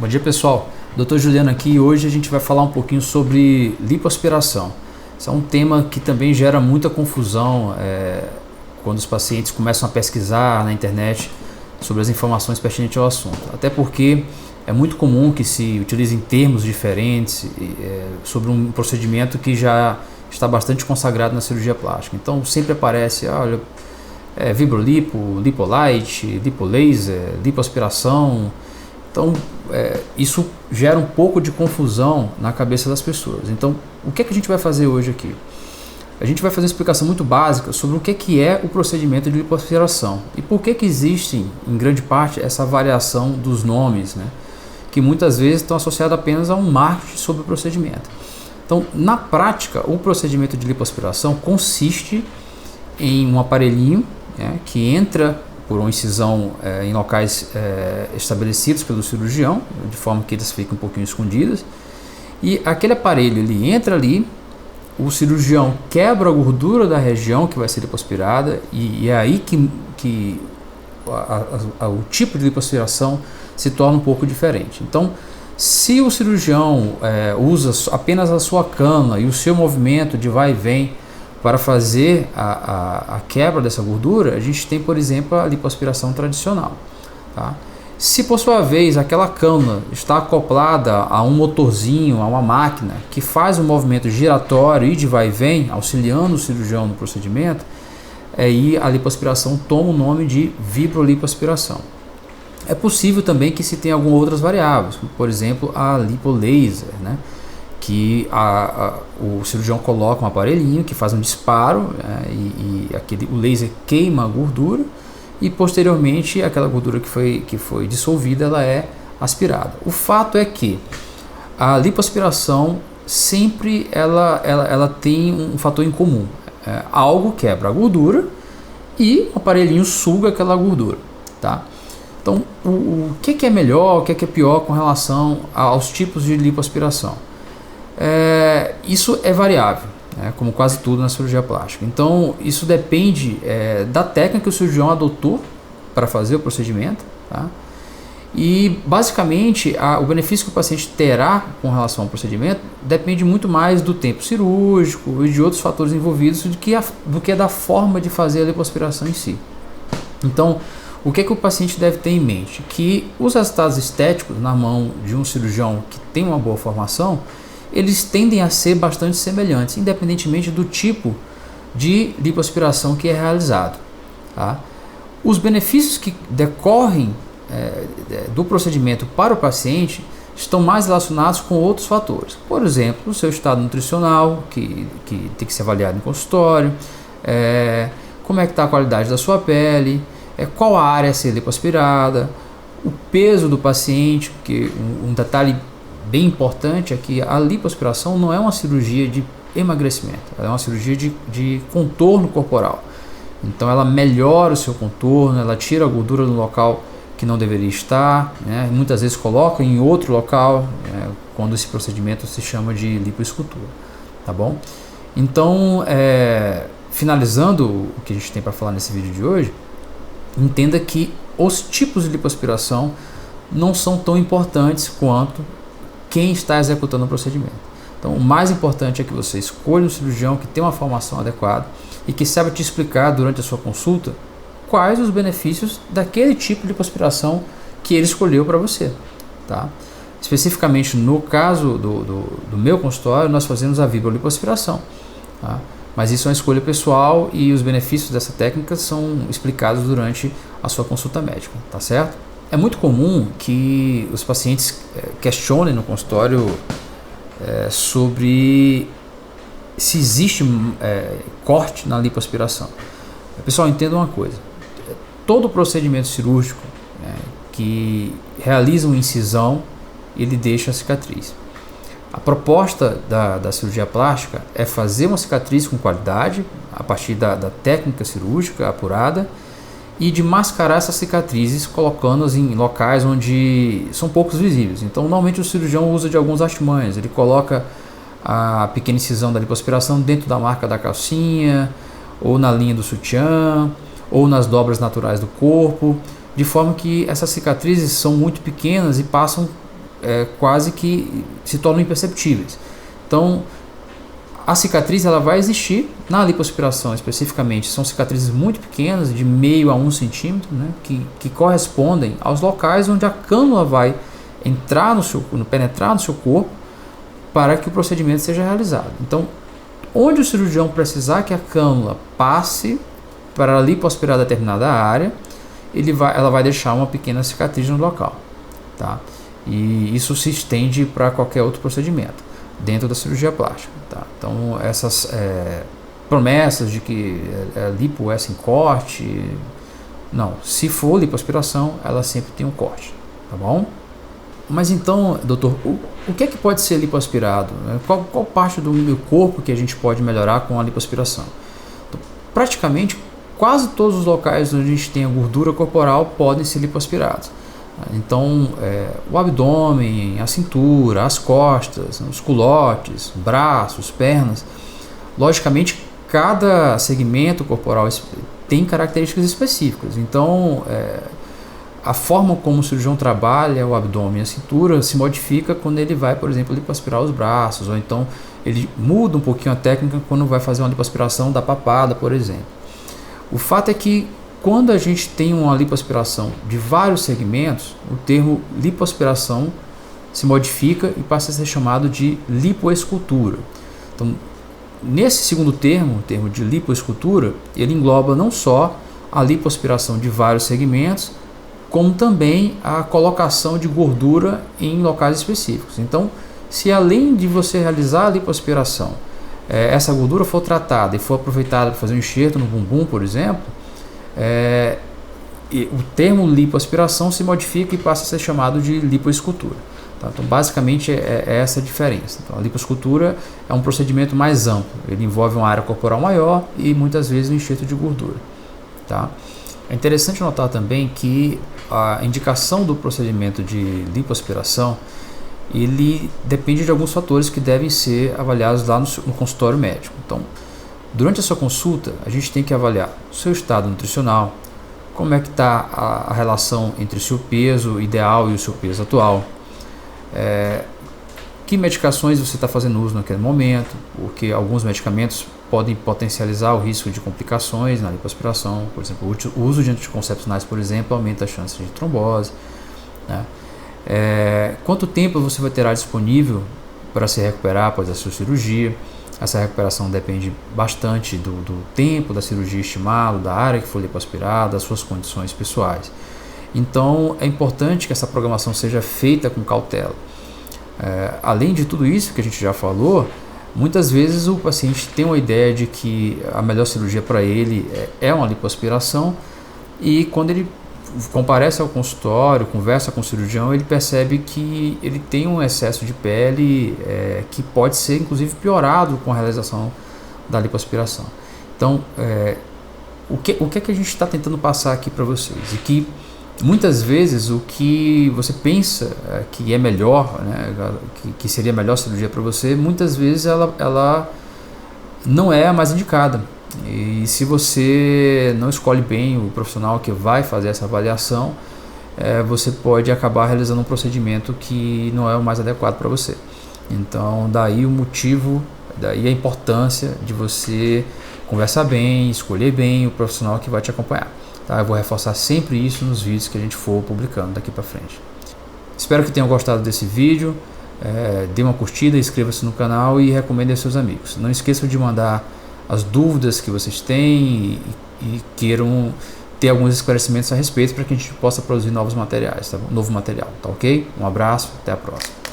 Bom dia, pessoal. Dr. Juliano aqui e hoje a gente vai falar um pouquinho sobre lipoaspiração. Isso é um tema que também gera muita confusão quando os pacientes começam a pesquisar na internet sobre as informações pertinentes ao assunto. Até porque é muito comum que se utilizem termos diferentes sobre um procedimento que já está bastante consagrado na cirurgia plástica. Então sempre aparece, olha, vibrolipo, lipolite, lipolaser, lipoaspiração. Então isso gera um pouco de confusão na cabeça das pessoas. Então o que é que a gente vai fazer hoje aqui? A gente vai fazer uma explicação muito básica sobre o que é o procedimento de lipoaspiração e por que existe, em grande parte, essa variação dos nomes, né? Que muitas vezes estão associados apenas a um marketing sobre o procedimento. Então, na prática, o procedimento de lipoaspiração consiste em um aparelhinho que entra por uma incisão em locais estabelecidos pelo cirurgião, de forma que eles ficam um pouquinho escondidos, e aquele aparelho ele entra ali, o cirurgião quebra a gordura da região que vai ser lipoaspirada, e é aí que o tipo de lipoaspiração se torna um pouco diferente. Então, se o cirurgião usa apenas a sua cana e o seu movimento de vai e vem para fazer a quebra dessa gordura, a gente tem, por exemplo, a lipoaspiração tradicional. Tá? Se por sua vez aquela cana está acoplada a um motorzinho, a uma máquina que faz um movimento giratório e de vai e vem, auxiliando o cirurgião no procedimento, aí a lipoaspiração toma o nome de vibrolipoaspiração. É possível também que se tenha algumas outras variáveis, como por exemplo a lipolaser, né? Que o cirurgião coloca um aparelhinho que faz um disparo, o laser queima a gordura e posteriormente aquela gordura que foi dissolvida ela é aspirada. O fato é que a lipoaspiração sempre ela tem um fator em comum, algo quebra a gordura e o aparelhinho suga aquela gordura, tá? Então o que é melhor, o que é pior com relação aos tipos de lipoaspiração? Isso é variável, como quase tudo na cirurgia plástica. Então isso depende da técnica que o cirurgião adotou para fazer o procedimento, tá? E basicamente o benefício que o paciente terá com relação ao procedimento depende muito mais do tempo cirúrgico e de outros fatores envolvidos do que da forma de fazer a lipoaspiração em si. Então o que o paciente deve ter em mente? Que os resultados estéticos na mão de um cirurgião que tem uma boa formação, eles tendem a ser bastante semelhantes, independentemente do tipo de lipoaspiração que é realizado. Tá? Os benefícios que decorrem do procedimento para o paciente estão mais relacionados com outros fatores. Por exemplo, o seu estado nutricional, que tem que ser avaliado em consultório, como é que está a qualidade da sua pele, qual a área a ser lipoaspirada, o peso do paciente, porque um detalhe bem importante é que a lipoaspiração não é uma cirurgia de emagrecimento, ela é uma cirurgia de contorno corporal. Então ela melhora o seu contorno, ela tira a gordura do local que não deveria estar, né? Muitas vezes coloca em outro local, quando esse procedimento se chama de lipoescultura, tá bom? Então, finalizando o que a gente tem para falar nesse vídeo de hoje, entenda que os tipos de lipoaspiração não são tão importantes quanto quem está executando o procedimento. Então, o mais importante é que você escolha um cirurgião que tem uma formação adequada e que saiba te explicar durante a sua consulta quais os benefícios daquele tipo de lipoaspiração que ele escolheu para você. Tá? Especificamente no caso do meu consultório, nós fazemos a vibrolipoaspiração. Tá? Mas isso é uma escolha pessoal e os benefícios dessa técnica são explicados durante a sua consulta médica, tá certo? É muito comum que os pacientes questionem no consultório sobre se existe corte na lipoaspiração. Pessoal, entenda uma coisa: todo procedimento cirúrgico que realiza uma incisão, ele deixa a cicatriz. A proposta da cirurgia plástica é fazer uma cicatriz com qualidade, a partir da técnica cirúrgica apurada, e de mascarar essas cicatrizes colocando-as em locais onde são poucos visíveis. Então, normalmente o cirurgião usa de alguns artimanhas. Ele coloca a pequena incisão da lipoaspiração dentro da marca da calcinha, ou na linha do sutiã, ou nas dobras naturais do corpo, de forma que essas cicatrizes são muito pequenas e passam quase que se tornam imperceptíveis. Então, a cicatriz ela vai existir na lipoaspiração especificamente. São cicatrizes muito pequenas, de meio a 1 centímetro, né, que correspondem aos locais onde a cânula vai entrar penetrar no seu corpo para que o procedimento seja realizado. Então, onde o cirurgião precisar que a cânula passe para lipoaspirar determinada área, ela vai deixar uma pequena cicatriz no local, tá? E isso se estende para qualquer outro procedimento dentro da cirurgia plástica, tá? Então, essas promessas de que lipo é sem corte, não. Se for lipoaspiração, ela sempre tem um corte, tá bom? Mas então, doutor, o que é que pode ser lipoaspirado? Qual parte do meu corpo que a gente pode melhorar com a lipoaspiração? Então, praticamente, quase todos os locais onde a gente tem a gordura corporal podem ser lipoaspirados. Então, o abdômen, a cintura, as costas, os culotes, braços, pernas. Logicamente, cada segmento corporal tem características específicas. Então, a forma como o cirurgião trabalha o abdômen e a cintura se modifica quando ele vai, por exemplo, lipoaspirar os braços, ou então ele muda um pouquinho a técnica quando vai fazer uma lipoaspiração da papada, por exemplo. O fato é que quando a gente tem uma lipoaspiração de vários segmentos, o termo lipoaspiração se modifica e passa a ser chamado de lipoescultura. Então, nesse segundo termo, o termo de lipoescultura, ele engloba não só a lipoaspiração de vários segmentos, como também a colocação de gordura em locais específicos. Então, se além de você realizar a lipoaspiração, essa gordura for tratada e for aproveitada para fazer um enxerto no bumbum, por exemplo, o termo lipoaspiração se modifica e passa a ser chamado de lipoescultura. Tá? Então, basicamente, é essa a diferença. Então, a lipoescultura é um procedimento mais amplo. Ele envolve uma área corporal maior e muitas vezes um enxerto de gordura. Tá? É interessante notar também que a indicação do procedimento de lipoaspiração ele depende de alguns fatores que devem ser avaliados lá no consultório médico. Então, durante a sua consulta, a gente tem que avaliar o seu estado nutricional, como é que está a relação entre o seu peso ideal e o seu peso atual, que medicações você está fazendo uso naquele momento, porque alguns medicamentos podem potencializar o risco de complicações na lipoaspiração. Por exemplo, o uso de anticoncepcionais, por exemplo, aumenta a chance de trombose, né? Quanto tempo você vai ter disponível para se recuperar após a sua cirurgia? Essa recuperação depende bastante do tempo da cirurgia estimado, da área que foi lipoaspirada, das suas condições pessoais. Então, é importante que essa programação seja feita com cautela. Além de tudo isso que a gente já falou, muitas vezes o paciente tem uma ideia de que a melhor cirurgia para ele é uma lipoaspiração, e quando ele comparece ao consultório, conversa com o cirurgião, ele percebe que ele tem um excesso de pele que pode ser inclusive piorado com a realização da lipoaspiração. Então, o que é que a gente está tentando passar aqui para vocês? E que muitas vezes o que você pensa que é melhor, né, que seria a melhor cirurgia para você, muitas vezes ela não é a mais indicada. E se você não escolhe bem o profissional que vai fazer essa avaliação, você pode acabar realizando um procedimento que não é o mais adequado para você. Então, daí o motivo, daí a importância de você conversar bem, escolher bem o profissional que vai te acompanhar. Tá? Eu vou reforçar sempre isso nos vídeos que a gente for publicando daqui para frente. Espero que tenham gostado desse vídeo. Dê uma curtida, inscreva-se no canal e recomende aos seus amigos. Não esqueçam de mandar as dúvidas que vocês têm e queiram ter alguns esclarecimentos a respeito para que a gente possa produzir novos materiais, tá bom? Novo material, tá ok? Um abraço, até a próxima.